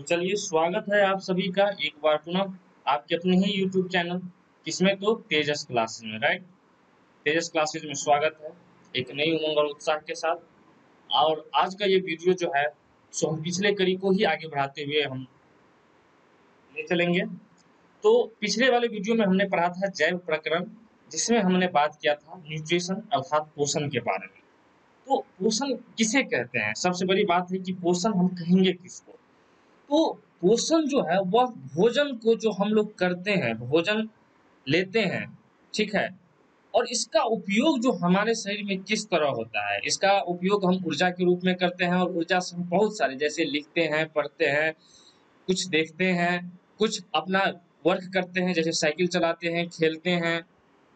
चलिए स्वागत है आप सभी का एक बार पुनः आपके अपने ही YouTube चैनल किसमें तो तेजस क्लासेस में राइट। तेजस क्लासेस में स्वागत है एक नई उमंग और उत्साह के साथ। और आज का ये वीडियो जो है सो हम पिछले कड़ी को ही आगे बढ़ाते हुए हम ले चलेंगे। तो पिछले वाले वीडियो में हमने पढ़ा था जैव प्रकरण, जिसमें हमने बात किया था न्यूट्रिशन अर्थात पोषण के बारे में। तो पोषण किसे कहते हैं, सबसे बड़ी बात है कि पोषण हम कहेंगे किसको। तो पोषण जो है वह भोजन को जो हम लोग करते हैं, भोजन लेते हैं, ठीक है, और इसका उपयोग जो हमारे शरीर में किस तरह होता है। इसका उपयोग हम ऊर्जा के रूप में करते हैं और ऊर्जा से हम बहुत सारे जैसे लिखते हैं, पढ़ते हैं, कुछ देखते हैं, कुछ अपना वर्क करते हैं जैसे साइकिल चलाते हैं, खेलते हैं।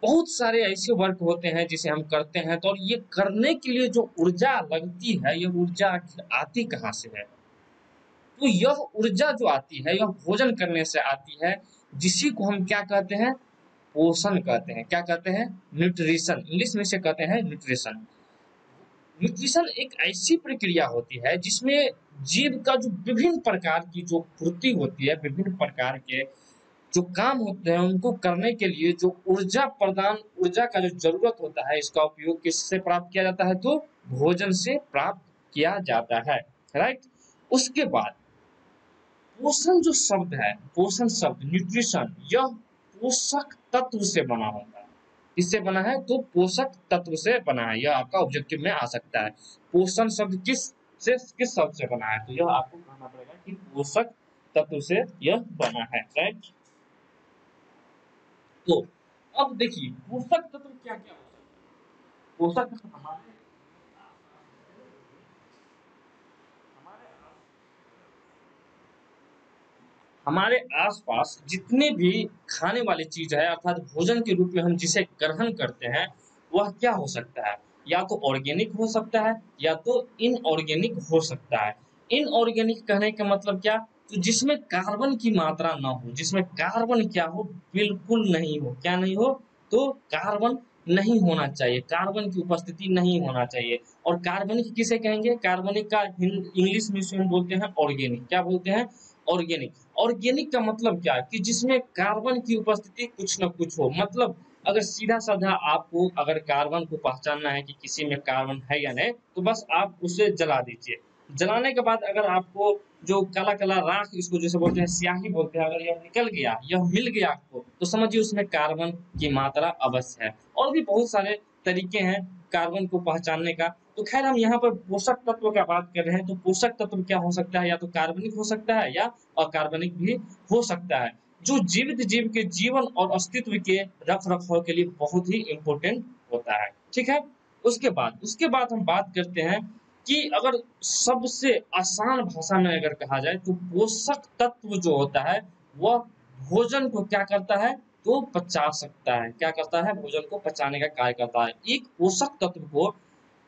बहुत सारे ऐसे वर्क होते हैं जिसे हम करते हैं। तो और ये करने के लिए जो ऊर्जा लगती है, ये ऊर्जा आती कहाँ से है? तो यह ऊर्जा जो आती है यह भोजन करने से आती है, जिसी को हम क्या कहते हैं, पोषण कहते हैं। क्या कहते हैं? न्यूट्रिशन, इंग्लिश में से कहते हैं न्यूट्रिशन। न्यूट्रिशन एक ऐसी प्रक्रिया होती है जिसमें जीव का जो विभिन्न प्रकार की जो पूर्ति होती है, विभिन्न प्रकार के जो काम होते हैं उनको करने के लिए जो ऊर्जा प्रदान, ऊर्जा का जो जरूरत होता है, इसका उपयोग किससे प्राप्त किया जाता है? तो भोजन से प्राप्त किया जाता है, राइट। उसके बाद पोषण जो शब्द है, पोषण शब्द न्यूट्रिशन, यह पोषक तत्व से बना होता है। किससे बना है? तो पोषक तत्व से बना है। यह आपका ऑब्जेक्टिव में आ सकता है। पोषण शब्द किस शब्द से बना है? तो यह आपको कहना पड़ेगा कि पोषक तत्व से यह बना है, राइट। तो अब देखिए पोषक तत्व क्या क्या हो सकते हैं। पोषक तत्व हमारे आसपास जितने भी खाने वाली चीज है अर्थात भोजन के रूप में हम जिसे ग्रहण करते हैं, वह क्या हो सकता है? या तो ऑर्गेनिक हो सकता है या तो इनऑर्गेनिक हो सकता है। इनऑर्गेनिक कहने का मतलब क्या? तो जिसमें कार्बन की मात्रा ना हो, जिसमें कार्बन क्या हो, बिल्कुल नहीं हो। क्या नहीं हो? तो कार्बन नहीं होना चाहिए, कार्बन की उपस्थिति नहीं होना चाहिए। और कार्बनिक किसे कहेंगे? कार्बनिक का इंग्लिश में हम बोलते हैं ऑर्गेनिक। क्या बोलते हैं? ऑर्गेनिक। ऑर्गेनिक का मतलब क्या है? कि जिसमें कार्बन की उपस्थिति कुछ न कुछ हो। मतलब अगर सीधा साधा आपको अगर कार्बन को पहचानना है कि किसी में कार्बन है या नहीं, तो बस आप उसे जला दीजिए। जलाने के बाद अगर आपको जो काला काला राख, इसको जैसे बोलते हैं स्याही बोलते हैं, अगर यह निकल गया, यह मिल गया आपको, तो समझिए उसमें कार्बन की मात्रा अवश्य है। और भी बहुत सारे तरीके हैं कार्बन को पहचानने का। तो खैर हम यहाँ पर पोषक तत्व का बात कर रहे हैं। तो पोषक तत्व क्या हो सकता है? या तो कार्बनिक हो सकता है या अकार्बनिक भी हो सकता है, जो जीवित जीव के जीवन और अस्तित्व के रख रखाव के लिए बहुत ही इम्पोर्टेंट होता है, ठीक है। उसके बाद हम बात करते हैं कि अगर सबसे आसान भाषा में अगर कहा जाए तो पोषक तत्व जो होता है वह भोजन को क्या करता है? तो पचा सकता है। क्या करता है? भोजन को पचाने का कार्य करता है। एक पोषक तत्व को,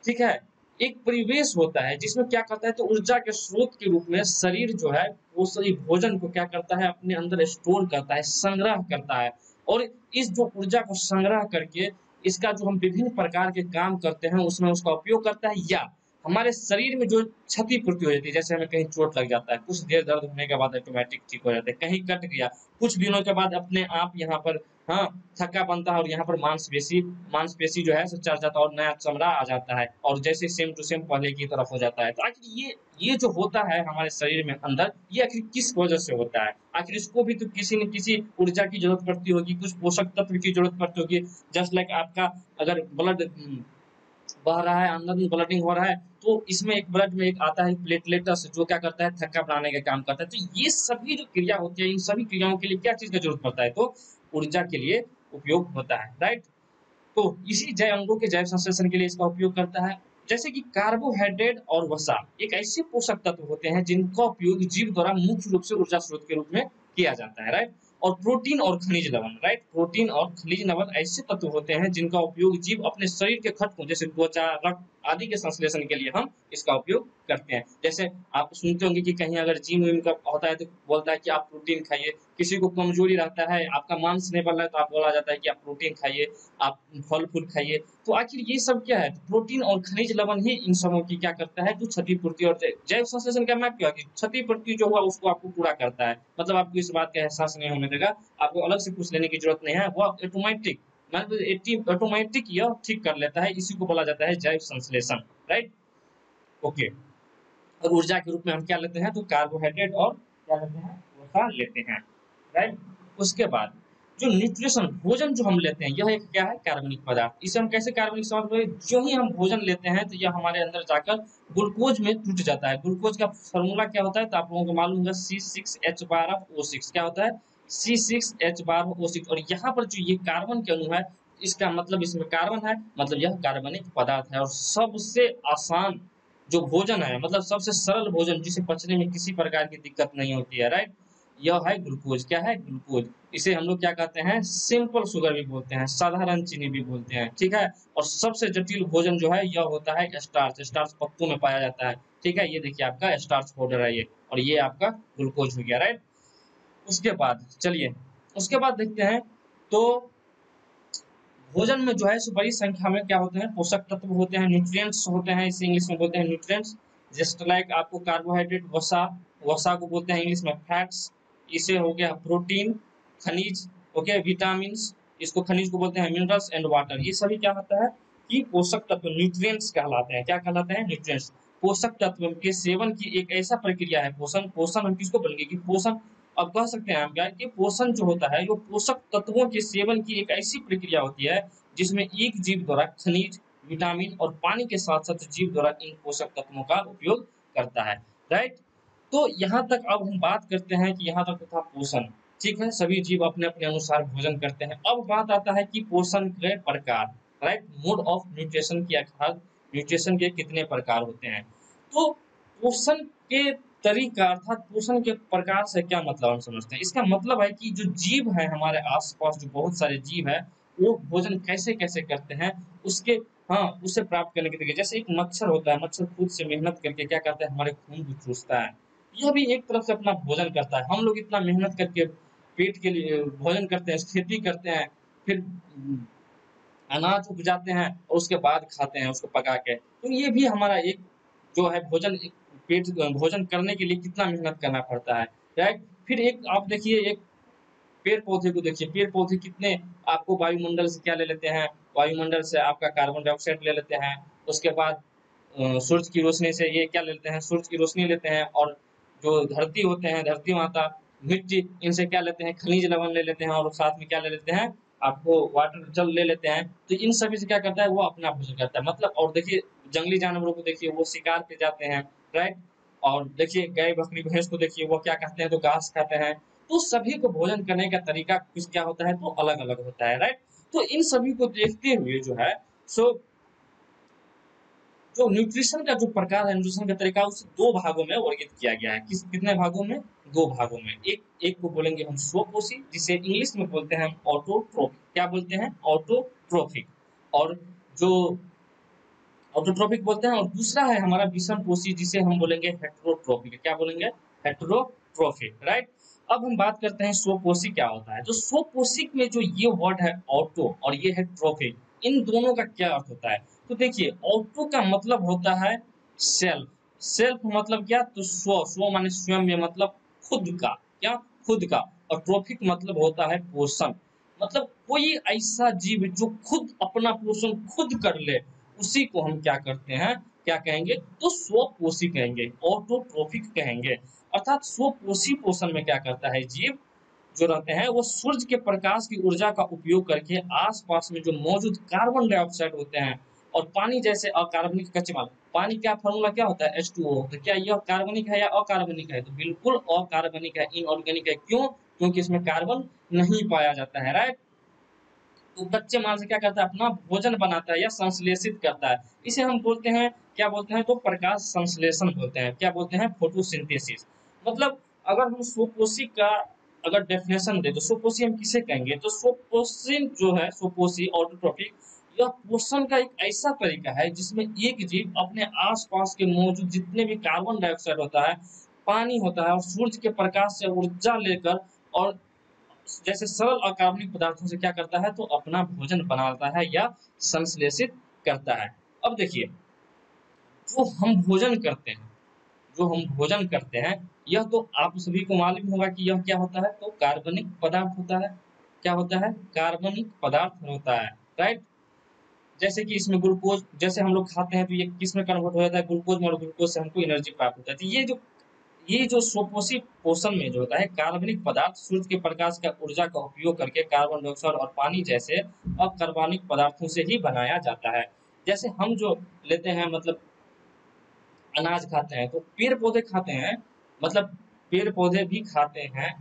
ठीक है, एक परिवेश होता है जिसमें क्या करता है? तो ऊर्जा के स्रोत के रूप में शरीर जो है वो सही भोजन को क्या करता है? अपने अंदर स्टोर करता है, संग्रह करता है। और इस जो ऊर्जा को संग्रह करके इसका जो हम विभिन्न प्रकार के काम करते हैं उसमें उसका उपयोग करता है। या हमारे शरीर में जो क्षतिपूर्ति हो जाती है, जैसे हमें कहीं चोट लग जाता है, कुछ देर दर्द होने के बाद ऑटोमेटिक ठीक हो जाता है, कहीं कट गया, कुछ दिनों के बाद अपने आप यहाँ पर हाँ थक्का बनता है और यहाँ पर मांसपेशी जो है सो चढ़ जाता है और नया चमड़ा आ जाता है और जैसे सेम टू सेम पहले की तरफ हो जाता है। तो आखिर ये जो होता है हमारे शरीर में अंदर, ये आखिर किस वजह से होता है? आखिर इसको भी तो किसी न किसी ऊर्जा की जरूरत पड़ती होगी, कुछ पोषक तत्व की जरूरत पड़ती होगी। जस्ट लाइक आपका अगर ब्लड बह रहा है, अंदर में ब्लडिंग हो रहा है, तो इसमें एक ब्लड में एक आता है प्लेटलेट्स, जो क्या करता है? थक्का बनाने का काम करता है। तो ये सभी जो क्रिया होती है, इन सभी क्रियाओं के लिए क्या चीज का जरूरत पड़ता है? तो ऊर्जा के लिए उपयोग होता है, राइट। तो इसी जैव अंगों के जैव संश्लेषण के लिए इसका उपयोग करता है। जैसे कि कार्बोहाइड्रेट और वसा एक ऐसे पोषक तत्व होते हैं जिनका उपयोग जीव द्वारा मुख्य रूप से ऊर्जा स्रोत के रूप में किया जाता है, राइट। और प्रोटीन और खनिज लवण, राइट, प्रोटीन और खनिज लवण ऐसे तत्व होते हैं जिनका उपयोग जीव अपने शरीर के घटकों जैसे त्वचा, रक्त आदि के संश्लेषण के लिए हम इसका उपयोग करते हैं। जैसे आप सुनते होंगे कि कहीं अगर जिम विम का होता है तो बोलता है कि आप प्रोटीन खाइए, किसी को कमजोरी रहता है, आपका मांस नहीं बन रहा है तो आप बोला जाता है कि आप प्रोटीन खाइए, आप फल फूल खाइए। तो आखिर ये सब क्या है? प्रोटीन और खनिज लवण ही इन सबों की क्या करता है, जो क्षतिपूर्ति और जैव संश्लेषण का मैं क्या कि क्षतिपूर्ति जो हुआ उसको आपको पूरा करता है, मतलब आपको इस बात का एहसास नहीं होने देगा, आपको अलग से कुछ लेने की जरूरत नहीं है, वो ऑटोमेटिक मतलब ऑटोमेटिक यह ठीक कर लेता है। इसी को बोला जाता है जैव संश्लेषण, राइट। ओके, और ऊर्जा के रूप में हम क्या लेते हैं, तो कार्बोहाइड्रेट और क्या लेते हैं, वसा लेते हैं, राइट। उसके बाद जो न्यूट्रिशन भोजन जो हम लेते हैं, यह एक क्या है, कार्बनिक पदार्थ। इसे हम कैसे कार्बनिक समझ रहे हैं, जो ही हम भोजन लेते हैं तो यह हमारे अंदर जाकर ग्लूकोज में टूट जाता है। ग्लूकोज का फॉर्मूला क्या होता है, तो आप लोगों को मालूम होगा, C6H12O6। क्या होता है, C6H12O6। और यहाँ पर जो ये कार्बन के अणु है, इसका मतलब इसमें कार्बन है, मतलब यह कार्बनिक पदार्थ है। और सबसे आसान जो भोजन है, मतलब सबसे सरल भोजन जिसे पचने में किसी प्रकार की दिक्कत नहीं होती है, राइट, यह है ग्लूकोज। क्या है, ग्लूकोज। इसे हम लोग क्या कहते हैं, सिंपल शुगर भी बोलते हैं, साधारण चीनी भी बोलते हैं, ठीक है। और सबसे जटिल भोजन जो है यह होता है स्टार्च। स्टार्च पत्तों में पाया जाता है, ठीक है। ये देखिए आपका स्टार्च पाउडर है ये, और ये आपका ग्लूकोज हो गया, राइट। उसके बाद चलिए, उसके बाद देखते हैं, तो भोजन में जो है सो बड़ी संख्या में क्या होते हैं, पोषक तत्व होते हैं, न्यूट्रिएंट्स होते हैं, इसे इंग्लिश में बोलते हैं न्यूट्रिएंट्स। जस्ट लाइक आपको कार्बोहाइड्रेट, वसा, वसा को बोलते हैं इंग्लिश में फैट्स। इसे हो गया प्रोटीन, खनिज, ओके, विटामिन, इसको खनिज को बोलते हैं मिनरल्स एंड वाटर। ये सभी क्या होता है कि पोषक तत्व, न्यूट्रिएंट्स कहलाते हैं। क्या कहलाते हैं, न्यूट्रिएंट्स। पोषक तत्व के सेवन की एक ऐसा प्रक्रिया है, पोषण। पोषण हम किसको बोलेंगे कि पोषण, अब कह सकते हैं हम क्या कि पोषण जो होता है, जो पोषक तत्वों के सेवन की एक ऐसी प्रक्रिया होती है जिसमें एक जीव द्वारा खनिज, विटामिन और पानी के साथ साथ जीव द्वारा इन पोषक तत्वों का उपयोग करता है, राइट। तो यहाँ तक अब हम बात करते हैं कि यहाँ तक था पोषण, ठीक है। सभी जीव अपने अपने अनुसार भोजन करते हैं। अब बात आता है कि पोषण के प्रकार, राइट, मोड ऑफ न्यूट्रिशन की, अर्थात न्यूट्रिशन के कितने प्रकार होते हैं। तो पोषण के तरीका अर्थात पोषण के प्रकार से क्या मतलब हम समझते हैं, इसका मतलब है कि जो जीव है हमारे आसपास, जो बहुत सारे जीव है, वो भोजन कैसे कैसे करते हैं, उसके, हाँ, उससे प्राप्त करने के तरीके। जैसे एक मच्छर होता है, मच्छर खुद से मेहनत करके क्या करता है, हमारे खून को चूसता है। यह भी एक तरफ से अपना भोजन करता है। हम लोग इतना मेहनत करके पेट के लिए भोजन करते हैं, खेती करते हैं, फिर अनाज उपजाते हैं और उसके बाद खाते हैं उसको पका के। तो ये भी हमारा एक जो है भोजन, पेट भोजन करने के लिए कितना मेहनत करना पड़ता है, राइट। फिर एक आप देखिए, एक पेड़ पौधे को देखिए, पेड़ पौधे कितने आपको वायुमंडल से क्या ले लेते हैं, वायुमंडल से आपका कार्बन डाइऑक्साइड ले लेते हैं। उसके बाद सूरज की रोशनी से ये क्या लेते हैं, सूरज की रोशनी लेते हैं। और जो धरती होते हैं, धरती माता, मिट्टी, इनसे क्या लेते हैं, खनिज लवण ले लेते हैं। और साथ में क्या ले लेते हैं, आपको वाटर, जल ले लेते हैं। तो इन सभी से क्या करता है, वो अपना भोजन करता है, मतलब। और देखिए जंगली जानवरों को देखिए, वो शिकार पे जाते हैं, राइट। और देखिए गाय बकरी भैंस को देखिए, वो क्या कहते हैं, तो घास खाते हैं। तो सभी को भोजन करने का तरीका कुछ क्या होता है, तो अलग अलग होता है, राइट। तो इन सभी को देखते हुए जो है सो जो न्यूट्रिशन का जो प्रकार है, न्यूट्रिशन का तरीका, उसे दो भागों में वर्गीकृत किया गया है। कितने भागों में, दो भागों में। एक एक को बोलेंगे हम स्वपोषी, जिसे इंग्लिश में बोलते हैं हम ऑटोट्रोफिक। क्या बोलते हैं, ऑटोट्रोफिक। और जो ऑटोट्रोफिक बोलते हैं। और दूसरा है हमारा विषम पोषी, जिसे हम बोलेंगे हेट्रोट्रोफिक। क्या बोलेंगे, हेट्रोट्रोफिक, राइट। अब हम बात करते हैं स्वपोषी क्या होता है। तो स्वपोषिक में जो ये वर्ड है ऑटो और ये है ट्रोफिक, इन दोनों का क्या अर्थ होता है। तो देखिए, ऑटो का मतलब होता है सेल्फ। सेल्फ मतलब क्या, तो स्व, स्व माने स्वयं में, मतलब खुद का, क्या, खुद का। और ट्रोफिक मतलब होता है पोषण, मतलब कोई ऐसा जीव जो खुद अपना पोषण खुद कर ले, उसी को हम क्या करते हैं, क्या कहेंगे, तो स्वपोषी कहेंगे, ऑटोट्रोफिक कहेंगे। अर्थात स्वपोषी पोषण में क्या करता है जीव जो रहते हैं, वो सूर्य के प्रकाश की ऊर्जा का उपयोग करके आसपास में जो मौजूद कार्बन डाइऑक्साइड होते हैं और पानी जैसे अकार्बनिक कच्चे माल। पानी का फॉर्मूला क्या होता है, H2O। तो क्या यह कार्बनिक है या अकार्बनिक है, तो बिल्कुल अकार्बनिक है, इनऑर्गेनिक है। क्यों, क्योंकि इसमें कार्बन नहीं पाया जाता है, राइट। तो कच्चे माल से क्या करता है, अपना भोजन बनाता है या संश्लेषित करता है। इसे हम बोलते हैं, क्या बोलते हैं, तो प्रकाश संश्लेषण बोलते हैं। क्या बोलते हैं, फोटोसिंथेसिस। मतलब अगर हम सुपोषी का अगर डेफिनेशन दे, तो सुपोषी हम किसे कहेंगे, तो सुपोषी जो है, सुपोषी ऑटोट्रोफिक, यह पोषण का एक ऐसा तरीका है जिसमें एक जीव अपने आसपास के मौजूद जितने भी कार्बन डाइऑक्साइड होता है, पानी होता है और सूर्य के प्रकाश से ऊर्जा लेकर और जैसे सरल अकार्बनिक पदार्थों से क्या करता है, तो अपना भोजन बनाता है या संश्लेषित करता है। अब देखिए, जो हम भोजन करते हैं जो हम भोजन करते हैं, यह तो आप सभी को मालूम होगा कि यह क्या होता है, तो कार्बनिक पदार्थ होता है। क्या होता है, कार्बनिक पदार्थ होता है, राइट। जैसे कि इसमें ग्लूकोज, जैसे हम लोग खाते हैं तो ये किस में कन्वर्ट हो जाता है, ग्लूकोज में, और ग्लूकोज से हमको एनर्जी प्राप्त होता है। तो ये जो स्वपोषी पोषण में जो होता है, कार्बनिक पदार्थ सूर्य के प्रकाश का ऊर्जा का उपयोग करके कार्बन डाइऑक्साइड और पानी जैसे अकार्बनिक पदार्थों से ही बनाया जाता है। जैसे हम जो लेते हैं, मतलब अनाज खाते हैं, तो पेड़ पौधे खाते हैं, मतलब पेड़ पौधे भी खाते हैं,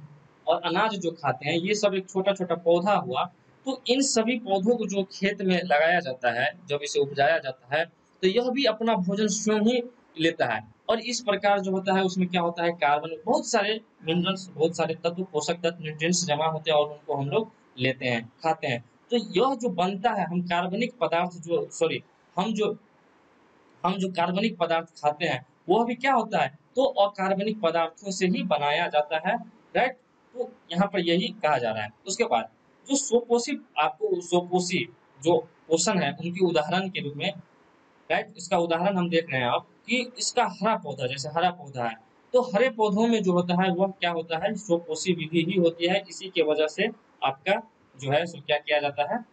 और अनाज जो खाते हैं ये सब एक छोटा छोटा पौधा हुआ। तो इन सभी पौधों को जो खेत में लगाया जाता है, जब इसे उपजाया जाता है, तो यह भी अपना भोजन स्वयं ही लेता है। और इस प्रकार जो होता है उसमें क्या होता है, कार्बन, बहुत सारे मिनरल्स, बहुत सारे तत्व, पोषक तत्व, न्यूट्रिएंट्स जमा होते हैं और उनको हम लोग लेते हैं, खाते हैं। तो यह जो बनता है, हम कार्बनिक पदार्थ जो सॉरी हम जो कार्बनिक पदार्थ खाते हैं, वह भी क्या होता है, तो अकार्बनिक पदार्थों से ही बनाया जाता है, राइट। तो यहाँ पर यही कहा जा रहा है। उसके बाद जो स्वपोषी, आपको स्वपोषी जो पोषण है उनकी उदाहरण के रूप में, राइट, इसका उदाहरण हम देख रहे हैं अब कि इसका हरा पौधा, जैसे हरा पौधा है, तो हरे पौधों में जो होता है वह क्या होता है, स्वपोषी विधि ही होती है। इसी के वजह से आपका जो है सो क्या किया जाता है,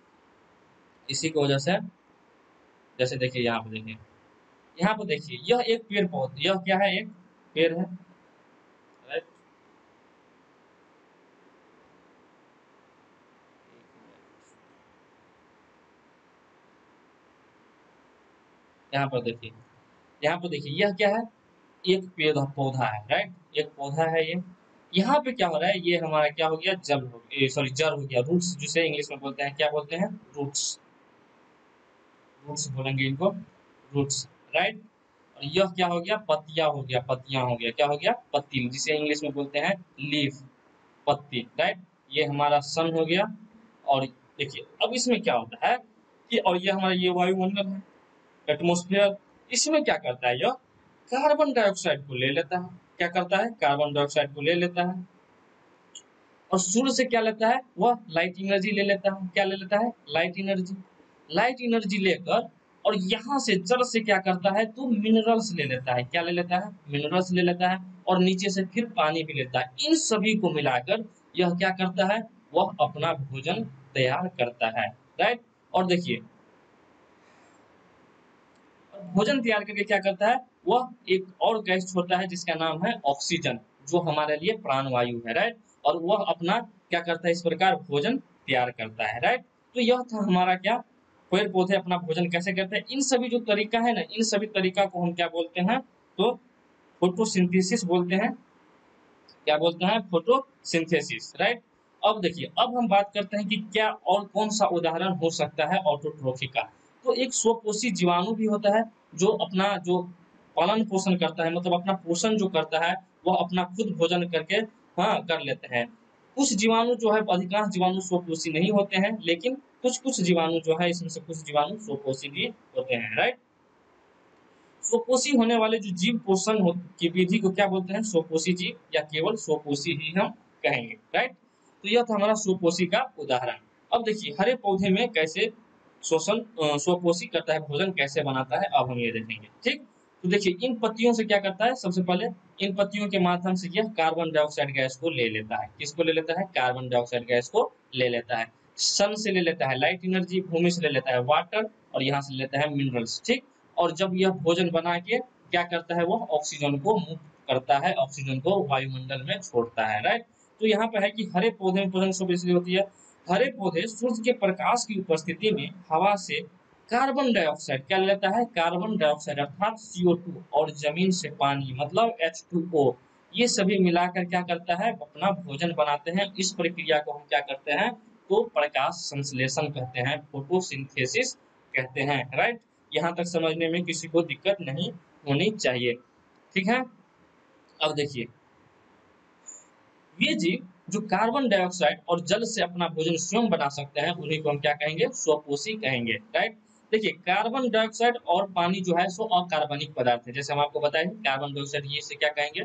इसी की वजह से, जैसे देखिए यहाँ पे देखिए, यहाँ पे देखिए, यह एक पेड़ पौधा, यह क्या है, एक पेड़ है, राइट। यहाँ पर देखिए, यहाँ पर देखिए, यह क्या है, एक पेड़ पौधा है, राइट, एक पौधा है ये। यहाँ पे क्या हो रहा है, ये हमारा क्या हो गया, जल हो गया, सॉरी जड़ हो गया, रूट्स जिसे इंग्लिश में बोलते हैं, क्या बोलते हैं, रूट्स, रूट्स बोलेंगे इनको, रूट्स, राइट। और यह क्या हो गया, पत्तियां हो गया, पत्तियां हो गया, क्या हो गया, पत्ती, जिसे इंग्लिश में बोलते हैं लीफ, पत्ती, राइट। ये हमारा सन हो गया। और देखिए अब इसमें क्या होता है कि, और ये हमारा ये वायुमंडल है, एटमॉस्फेयर, इसमें क्या करता है, यह कार्बन डाइऑक्साइड को ले लेता है। क्या करता है, कार्बन डाइऑक्साइड को ले लेता है। और सूर्य से क्या लेता है, वह लाइट एनर्जी ले लेता है। क्या ले लेता है, लाइट एनर्जी। लाइट एनर्जी लेकर, और यहाँ से जड़ से क्या करता है, तो मिनरल्स ले लेता है। क्या ले लेता है, मिनरल्स ले लेता है। और नीचे से फिर पानी भी लेता है। इन सभी को मिलाकर यह क्या करता है, वह अपना भोजन तैयार करता है, राइट। और देखिए, भोजन तैयार करके क्या करता है, वह एक और गैस छोड़ता है जिसका नाम है ऑक्सीजन, जो हमारे लिए प्राणवायु है, राइट। और वह अपना क्या करता है, इस प्रकार भोजन तैयार करता है, राइट। तो यह था हमारा क्या, पेड़ पौधे अपना भोजन कैसे करते हैं। इन सभी जो तरीका है ना, इन सभी तरीका को हम क्या बोलते हैं, तो फोटोसिंथेसिस बोलते हैं। क्या बोलते हैं, फोटोसिंथेसिस, राइट। अब देखिए, अब हम बात करते हैं कि क्या और कौन सा उदाहरण हो सकता है ऑटोट्रोफी का। तो एक स्वपोषी जीवाणु भी होता है, जो अपना जो पालन पोषण करता है, मतलब अपना पोषण जो करता है, वह अपना खुद भोजन करके, हाँ, कर लेते हैं। कुछ जीवाणु जो है, अधिकांश जीवाणु स्वपोषी नहीं होते हैं, लेकिन कुछ कुछ जीवाणु जो है, इसमें से कुछ जीवाणु स्वपोषी भी होते हैं, राइट। स्वपोषी होने वाले जो जीव पोषण की विधि को क्या बोलते हैं, स्वपोषी जीव, या केवल स्वपोषी ही हम कहेंगे, राइट। तो यह था हमारा स्वपोषी का उदाहरण। अब देखिए, हरे पौधे में कैसे स्वपोषी करता है, भोजन कैसे बनाता है, अब हम ये देखेंगे, ठीक। तो देखिए, इन पत्तियों से क्या करता है, सबसे पहले इन पत्तियों के माध्यम से यह कार्बन डाइऑक्साइड गैस को ले लेता है। किसको ले लेता है, कार्बन डाइऑक्साइड गैस को ले लेता है। सन से ले लेता है लाइट एनर्जी, भूमि से ले लेता है वाटर, और यहाँ से लेता है मिनरल्स, ठीक। और जब यह भोजन बना के क्या करता है, वह ऑक्सीजन को मुक्त करता है, ऑक्सीजन को वायुमंडल में छोड़ता है, राइट। तो यहाँ पे है कि हरे पौधे में पोषण सब इसलिए होती है, हरे पौधे सूर्य के प्रकाश की उपस्थिति में हवा से कार्बन डाइऑक्साइड क्या लेता है, कार्बन डाइऑक्साइड अर्थात CO2, और जमीन से पानी मतलब H2O, ये सभी मिलाकर क्या करता है, अपना भोजन बनाते हैं। इस प्रक्रिया को हम क्या करते हैं, तो प्रकाश संश्लेषण कहते हैं, फोटोसिंथेसिस कहते हैं, राइट। यहाँ तक समझने में किसी को दिक्कत नहीं होनी चाहिए, ठीक है। अब देखिए, ये जीव जो कार्बन डाइऑक्साइड और जल से अपना भोजन स्वयं बना सकते हैं, उन्हीं को हम क्या कहेंगे, स्वपोषी कहेंगे, राइट। देखिए, कार्बन डाइऑक्साइड और पानी जो है सो अकार्बनिक पदार्थ है। जैसे हम आपको बताएं, कार्बन डाइऑक्साइड ये से क्या कहेंगे,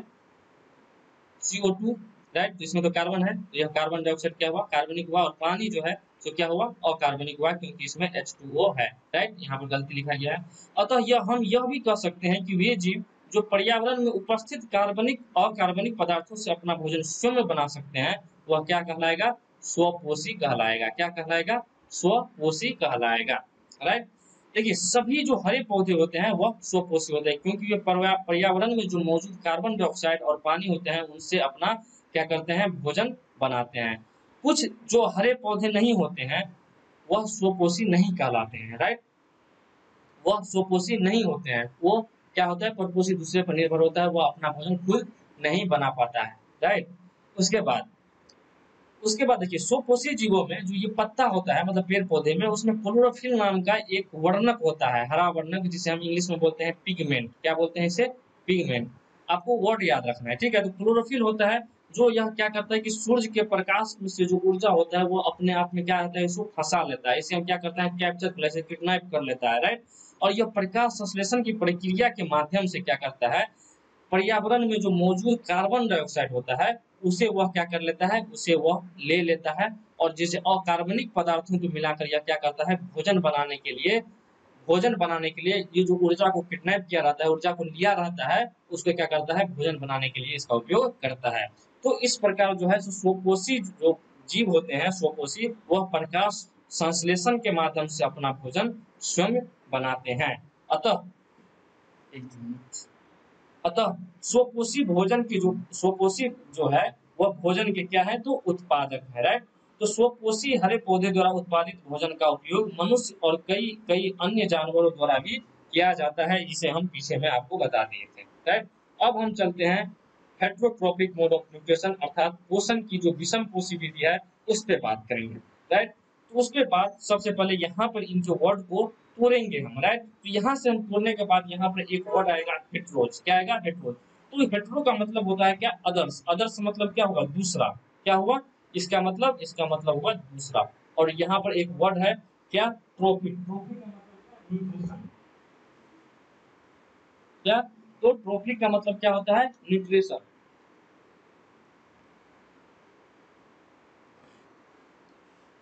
CO2, राइट। तो इसमें तो कार्बन है, तो यह कार्बन डाइऑक्साइड क्या हुआ, कार्बनिक हुआ, और पानी जो है तो क्या हुआ, अकार्बनिक हुआ, क्योंकि इसमें H2O है। राइट, यहाँ पर गलती लिखा गया है। अतः हम यह भी कह सकते हैं कि वे जीव जो पर्यावरण में उपस्थित कार्बनिक अकार्बनिक पदार्थों से अपना भोजन स्वयं बना सकते हैं, वह क्या कहलाएगा, स्वपोषी कहलाएगा। क्या कहलाएगा, स्वपोषी कहलाएगा। राइट। देखिए सभी जो हरे पौधे होते हैं वह स्वपोषी होते हैं, क्योंकि वे पर्यावरण में जो मौजूद कार्बन डाइऑक्साइड और पानी होते हैं उनसे अपना क्या करते हैं, भोजन बनाते हैं। कुछ जो हरे पौधे नहीं होते हैं वह स्वपोषी नहीं कहलाते हैं। राइट, वह स्वपोषी नहीं होते हैं, वो क्या होता है, परपोषी, दूसरे पर निर्भर होता है, वह अपना भोजन खुद नहीं बना पाता है। राइट। उसके बाद देखिए स्वपोषी जीवों में जो ये पत्ता होता है, मतलब पेड़ पौधे में, उसमें क्लोरोफिल नाम का एक वर्णक होता है, हरा वर्णक, जिसे हम इंग्लिश में बोलते हैं पिगमेंट। क्या बोलते हैं इसे, पिगमेंट। आपको वर्ड याद रखना है, ठीक है। तो क्लोरोफिल होता है जो यह क्या करता है कि सूर्य के प्रकाश से जो ऊर्जा होता है वो अपने आप में क्या होता है, इसको फंसा लेता है, इसे हम क्या करते हैं, कैप्चर कर लेते हैं, किडनैप कर लेता है। राइट। और यह प्रकाश संश्लेषण की प्रक्रिया के माध्यम से क्या करता है, पर्यावरण में जो मौजूद कार्बन डाइऑक्साइड होता है उसे वह क्या कर लेता है, उसे वह ले लेता है, और जैसे अकार्बनिक पदार्थों को मिलाकर यह क्या करता है, भोजन बनाने के लिए ये जो ऊर्जा को किडनैप किया रहता है, ऊर्जा को लिया रहता है, उसको क्या करता है, भोजन बनाने के लिए इसका उपयोग करता है। तो इस प्रकार जो है स्वपोषी जो जीव होते हैं, स्वपोषी, वह प्रकाश संश्लेषण के माध्यम से अपना भोजन स्वयं बनाते हैं। अतः एक मिनट, अतः स्वपोषी जो है वह भोजन के क्या है, तो उत्पादक है। राइट। तो स्वपोषी हरे पौधे द्वारा उत्पादित भोजन का उपयोग मनुष्य और कई कई अन्य जानवरों द्वारा भी किया जाता है, जिसे हम पीछे में आपको बता दिए थे। राइट। अब हम चलते हैं हेट्रोट्रोपिक मोड ऑफ न्यूट्रिशन, अर्थात पोषण की जो विषम पोषी विधि है उस पर बात करेंगे। राइट। तो उसके बाद सबसे पहले यहाँ पर इन जो वर्ड को तोड़ेंगे हम। राइट। तो यहाँ से हम तोड़ने के बाद यहाँ पर एक वर्ड आएगा हेट्रोज। क्या आएगा, हेट्रोज। तो हेट्रो का मतलब होता है क्या, अदर्स। अदर्स मतलब क्या होगा, दूसरा। क्या हुआ, इसका मतलब हुआ दूसरा। और यहाँ पर एक वर्ड है क्या, ट्रोपिक। ट्रोपिक का मतलब न्यूट्रिशन। क्या, तो ट्रोपिक का मतलब क्या होता है, न्यूट्रिशन।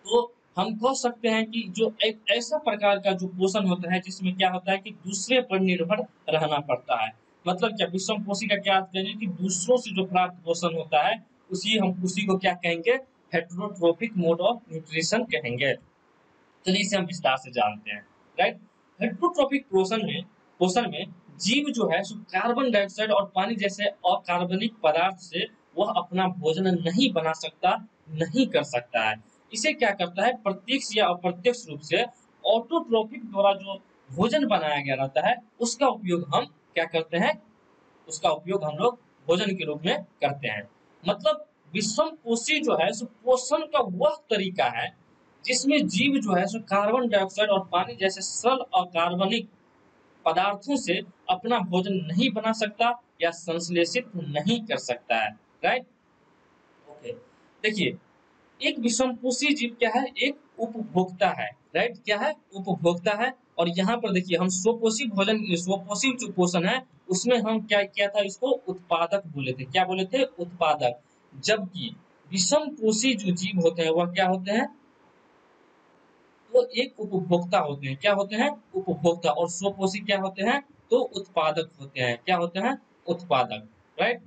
तो हम कह सकते हैं कि जो एक ऐसा प्रकार का जो पोषण होता है जिसमें क्या होता है कि दूसरे पर निर्भर रहना पड़ता है। मतलब क्या, विषम पोषी का क्या अर्थ कहेंगे कि दूसरों से जो प्राप्त पोषण होता है उसी को क्या कहेंगे, हेट्रोट्रोपिक मोड ऑफ न्यूट्रिशन कहेंगे। चलिए इसे हम विस्तार से जानते हैं। राइट। हेट्रोट्रोपिक पोषण में जीव जो है सो कार्बन डाइऑक्साइड और पानी जैसे अकार्बनिक पदार्थ से वह अपना भोजन नहीं बना सकता, नहीं कर सकता है। इसे क्या करता है, प्रत्यक्ष या अप्रत्यक्ष रूप से ऑटोट्रोपिक द्वारा जो भोजन बनाया गया रहता है उसका उपयोग हम क्या करते हैं, उसका उपयोग हम लोग भोजन के रूप में करते हैं। मतलब विषम पोषी जो है सो पोषण का वह तरीका है जिसमें जीव जो है सो कार्बन डाइऑक्साइड और पानी जैसे सरल अकार्बनिक पदार्थों से अपना भोजन नहीं बना सकता या संश्लेषित नहीं कर सकता है। राइट। ओके। देखिए एक विषमपोषी जीव क्या है, एक उपभोक्ता है। राइट, क्या है, उपभोक्ता है। और यहाँ पर देखिए हम स्वपोषी जो पोषण है उसमें हम क्या किया था, इसको उत्पादक बोले थे। क्या बोले थे, उत्पादक। जबकि विषमपोषी जो जीव होते हैं वह क्या होते हैं, वो एक उपभोक्ता होते हैं। क्या होते हैं, उपभोक्ता। और स्वपोषी क्या होते हैं, तो उत्पादक होते हैं। क्या होते हैं, उत्पादक। राइट।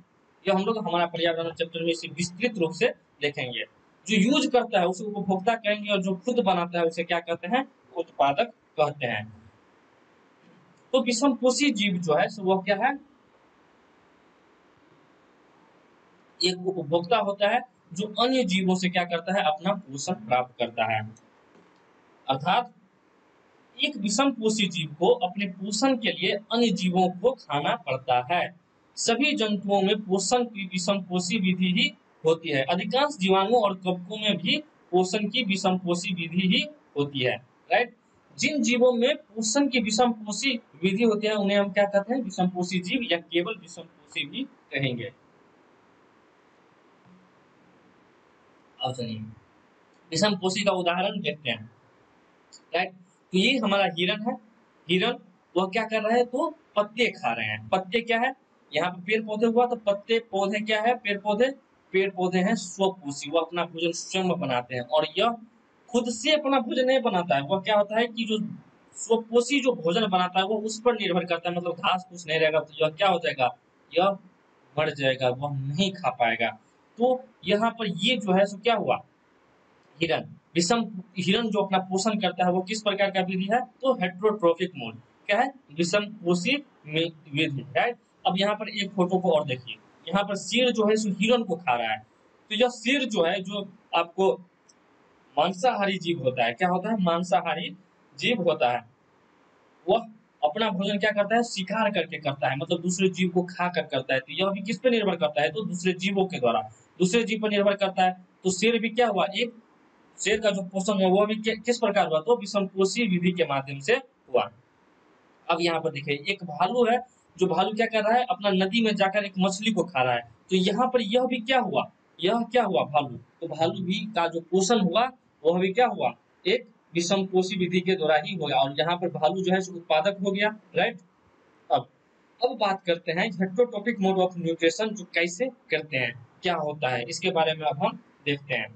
ये हम लोग हमारा पर्यावरण चैप्टर में इसे विस्तृत रूप से देखेंगे। जो यूज करता है उसे उपभोक्ता कहेंगे, और जो खुद बनाता है उसे क्या कहते हैं, उत्पादक कहते हैं। तो विषमपोषी जीव जो है वह क्या है, एक उपभोक्ता होता है जो अन्य जीवों से क्या करता है, अपना पोषण प्राप्त करता है। अर्थात एक विषमपोषी जीव को अपने पोषण के लिए अन्य जीवों को खाना पड़ता है। सभी जंतुओं में पोषण की विषमपोषी विधि ही होती है। अधिकांश जीवाणुओं और कवकों में भी पोषण की विषमपोषी विधि ही होती है। राइट। जिन जीवों में पोषण की विषमपोषी विधि होती है उन्हें हम क्या कहते हैं, विषमपोषी जीव या केवल विषमपोषी भी कहेंगे। अब चलिए विषमपोषी का उदाहरण देखते हैं। राइट। तो ये हमारा हिरन है। हिरन वह क्या कर रहा है, तो पत्ते खा रहे हैं। पत्ते क्या है, यहाँ पे पेड़ पौधे हुआ तो पत्ते पौधे क्या है, पेड़ पौधे पेड़ पौधे हैं स्वपोषी, वो अपना भोजन स्वयं बनाते हैं, और यह खुद से अपना भोजन नहीं बनाता है। वह क्या होता है कि जो स्वपोषी जो भोजन बनाता है वो उस पर निर्भर करता है, मतलब घास फूस नहीं रहेगा तो यह क्या हो जाएगा, यह मर जाएगा, वह नहीं खा पाएगा। तो यहाँ पर ये जो है सो क्या हुआ, हिरन विषम, हिरन जो अपना पोषण करता है वो किस प्रकार का विधि है, तो हेट्रोट्रोफिक मोड, क्या है, विषम पोषी विधि है। अब यहाँ पर एक फोटो को और देखिए, यहाँ पर शेर जो है सो हिरन को खा रहा है। तो यह शेर जो है, जो आपको मांसाहारी जीव होता है, क्या होता है, मांसाहारी जीव होता है, वह अपना भोजन क्या करता है, शिकार करके करता है, मतलब दूसरे जीव को खा कर करता है। तो यह भी किस पे निर्भर करता है, तो दूसरे जीवों के द्वारा दूसरे जीव पर निर्भर करता है। तो शेर भी क्या हुआ, एक शेर का जो पोषण हुआ वो भी किस प्रकार हुआ, तो विषमपोषी विधि के माध्यम से हुआ। अब यहाँ पर देखिए एक भालू है, जो भालू क्या कर रहा है, अपना नदी में जाकर एक मछली को खा रहा है। तो यहाँ पर यह भी क्या हुआ, यह क्या हुआ, भालू, तो भालू भी का जो पोषण हुआ वह भी क्या हुआ, एक विषमपोषी विधि के द्वारा ही होगा। और यहाँ पर भालू जो है उत्पादक हो गया, राइट। अब अब बात करते हैं हेट्रोटॉपिक मोड ऑफ न्यूट्रिशन, जो कैसे करते हैं, क्या होता है, इसके बारे में अब हम देखते हैं,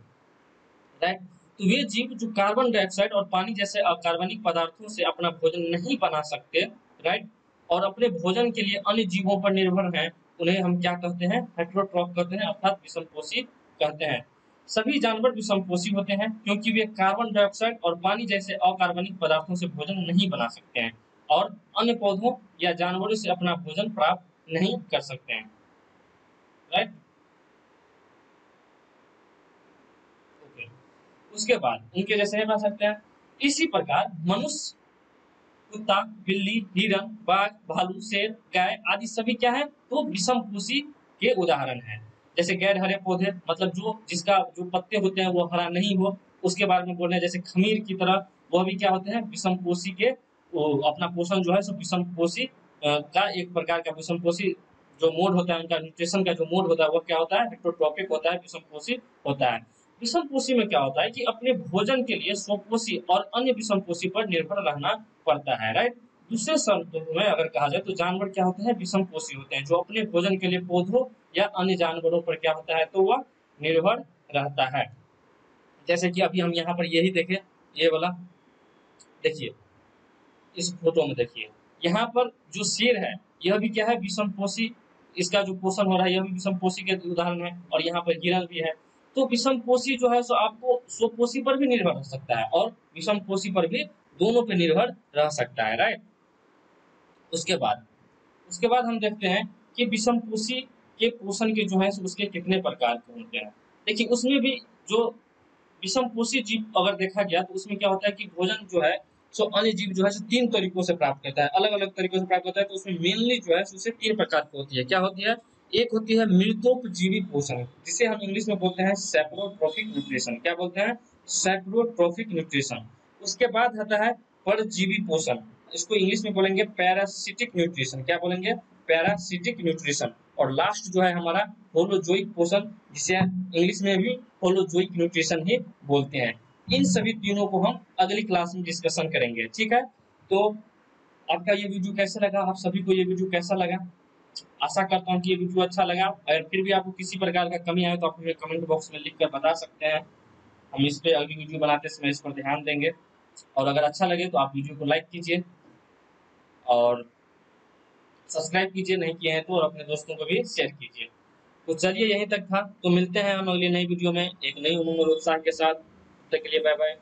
राइट। तो वे जीव जो कार्बन डाइऑक्साइड और पानी जैसे अकार्बनिक पदार्थों से अपना भोजन नहीं बना सकते, राइट, और अपने भोजन के लिए अन्य जीवों पर निर्भर हैं, उन्हें हम क्या कहते हैं, हेट्रोट्रॉफ कहते हैं, अर्थात विषमपोषी कहते हैं। सभी जानवर विषमपोषी होते हैं क्योंकि वे कार्बन डाइऑक्साइड और पानी जैसे अकार्बनिक पदार्थों से भोजन नहीं बना सकते हैं और अन्य पौधों या जानवरों से अपना भोजन प्राप्त नहीं कर सकते हैं, राइट। ओके, उसके बाद उनके जैसे नहीं बना सकते हैं। इसी प्रकार मनुष्य, कुत्ता, बिल्ली, हिरन, बाघ, भालू, शेर, गाय आदि सभी क्या है, तो विषमपोषी के उदाहरण हैं। जैसे गैर हरे पौधे, मतलब जो जिसका जो पत्ते होते हैं वो हरा नहीं हो, उसके बारे में बोल रहे हैं। जैसे खमीर की तरह, वह भी क्या होते हैं, विषमपोषी के, वो अपना पोषण जो है सो विषमपोषी का एक प्रकार का विषमपोषी जो मोड होता है, उनका न्यूट्रिशन का जो मोड होता है वो क्या होता है, हेट्रोट्रॉपिक होता है, विषमपोषी होता है। विषमपोषी में क्या होता है कि अपने भोजन के लिए स्वपोषी और अन्य विषमपोषी पर निर्भर रहना पड़ता है, राइट। दूसरे शब्दों में अगर कहा जाए तो जानवर क्या होते हैं, विषमपोषी होते हैं, जो अपने भोजन के लिए पौधों या अन्य जानवरों पर क्या होता है, तो वह निर्भर रहता है। जैसे कि अभी हम यहाँ पर यही देखें, ये वाला देखिए, इस फोटो में देखिए, यहाँ पर जो शेर है यह भी क्या है, विषमपोषी, इसका जो पोषण हो रहा है यह भी विषमपोषी के उदाहरण है, और यहाँ पर हिरन भी है। तो विषमपोषी जो है सो आपको स्वपोषी पर भी निर्भर रह सकता है और विषमपोषी पर भी, दोनों पर निर्भर रह सकता है, राइट। उसके बाद हम देखते हैं कि विषमपोषी के पोषण के जो है सो उसके कितने प्रकार के होते हैं। देखिए उसमें भी जो विषमपोषी जीव अगर देखा गया तो उसमें क्या होता है कि भोजन जो है सो अन्य जीव जो है सो तीन तरीकों से प्राप्त करता है, अलग अलग तरीकों से प्राप्त होता है। तो उसमें मेनली जो है सो उसे तीन प्रकार की होती है, क्या होती है, एक होती है मृतोपजीवी पोषण, जिसे हम इंग्लिश में बोलते हैं सैप्रोट्रोफिक न्यूट्रिशन, क्या बोलते हैं, सैप्रोट्रोफिक न्यूट्रिशन। उसके बाद आता है परजीवी पोषण, इसको इंग्लिश में बोलेंगे पैरासिटिक न्यूट्रिशन, क्या बोलेंगे, पैरासिटिक न्यूट्रिशन। और लास्ट जो है हमारा होलोजोइक पोषण, जिसे इंग्लिश में भी होलोजोइक न्यूट्रिशन ही बोलते हैं। इन सभी तीनों को हम अगली क्लास में डिस्कशन करेंगे, ठीक है। तो आपका ये वीडियो कैसा लगा, आप सभी को ये वीडियो कैसा लगा, आशा करता हूँ कि ये वीडियो अच्छा लगा। अगर फिर भी आपको किसी प्रकार का कमी आए तो आप हमें कमेंट बॉक्स में लिख कर बता सकते हैं, हम इस पे अगली वीडियो बनाते समय इस पर ध्यान देंगे। और अगर अच्छा लगे तो आप वीडियो को लाइक कीजिए और सब्सक्राइब कीजिए, नहीं किए हैं तो, और अपने दोस्तों को भी शेयर कीजिए। तो चलिए यहीं तक था, तो मिलते हैं हम अगली नई वीडियो में एक नई उमंग और उत्साह के साथ। तब तक के लिए बाय बाय।